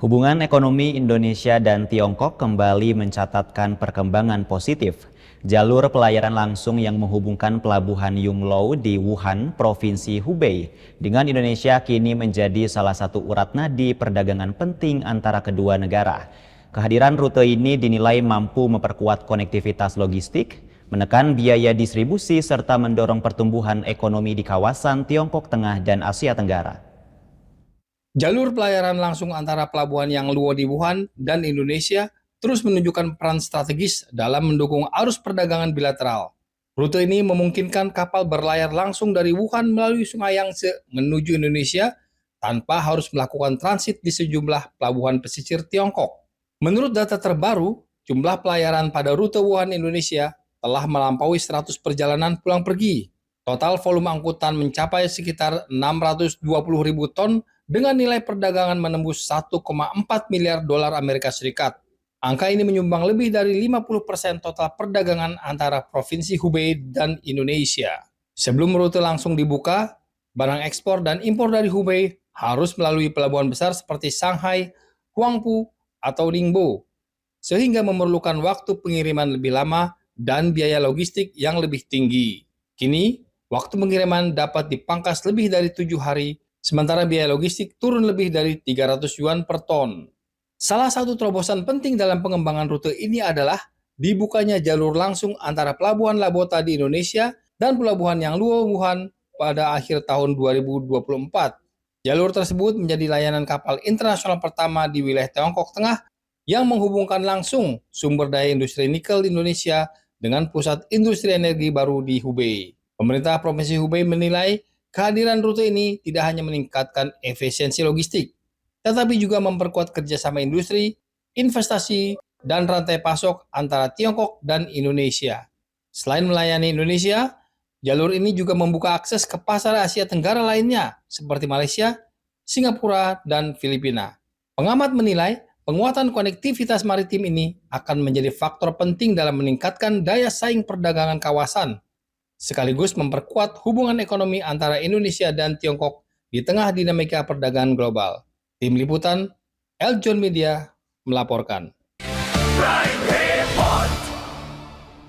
Hubungan ekonomi Indonesia dan Tiongkok kembali mencatatkan perkembangan positif. Jalur pelayaran langsung yang menghubungkan pelabuhan Yunglou di Wuhan, Provinsi Hubei, dengan Indonesia kini menjadi salah satu urat nadi perdagangan penting antara kedua negara. Kehadiran rute ini dinilai mampu memperkuat konektivitas logistik, menekan biaya distribusi, serta mendorong pertumbuhan ekonomi di kawasan Tiongkok Tengah dan Asia Tenggara. Jalur pelayaran langsung antara pelabuhan yang luas di Wuhan dan Indonesia terus menunjukkan peran strategis dalam mendukung arus perdagangan bilateral. Rute ini memungkinkan kapal berlayar langsung dari Wuhan melalui Sungai Yangtze menuju Indonesia tanpa harus melakukan transit di sejumlah pelabuhan pesisir Tiongkok. Menurut data terbaru, jumlah pelayaran pada rute Wuhan Indonesia telah melampaui 100 perjalanan pulang pergi. Total volume angkutan mencapai sekitar 620.000 ton dengan nilai perdagangan menembus 1,4 miliar dolar Amerika Serikat. Angka ini menyumbang lebih dari 50% total perdagangan antara Provinsi Hubei dan Indonesia. Sebelum rute langsung dibuka, barang ekspor dan impor dari Hubei harus melalui pelabuhan besar seperti Shanghai, Huangpu, atau Ningbo, sehingga memerlukan waktu pengiriman lebih lama dan biaya logistik yang lebih tinggi. Kini, waktu pengiriman dapat dipangkas lebih dari 7 hari, sementara biaya logistik turun lebih dari 300 yuan per ton. Salah satu terobosan penting dalam pengembangan rute ini adalah dibukanya jalur langsung antara Pelabuhan Labota di Indonesia dan Pelabuhan Yangluo Wuhan pada akhir tahun 2024. Jalur tersebut menjadi layanan kapal internasional pertama di wilayah Tiongkok Tengah yang menghubungkan langsung sumber daya industri nikel di Indonesia dengan pusat industri energi baru di Hubei. Pemerintah Provinsi Hubei menilai kehadiran rute ini tidak hanya meningkatkan efisiensi logistik, tetapi juga memperkuat kerjasama industri, investasi, dan rantai pasok antara Tiongkok dan Indonesia. Selain melayani Indonesia, jalur ini juga membuka akses ke pasar Asia Tenggara lainnya, seperti Malaysia, Singapura, dan Filipina. Pengamat menilai, penguatan konektivitas maritim ini akan menjadi faktor penting dalam meningkatkan daya saing perdagangan kawasan, sekaligus memperkuat hubungan ekonomi antara Indonesia dan Tiongkok di tengah dinamika perdagangan global. Tim Liputan, Eljon Media melaporkan.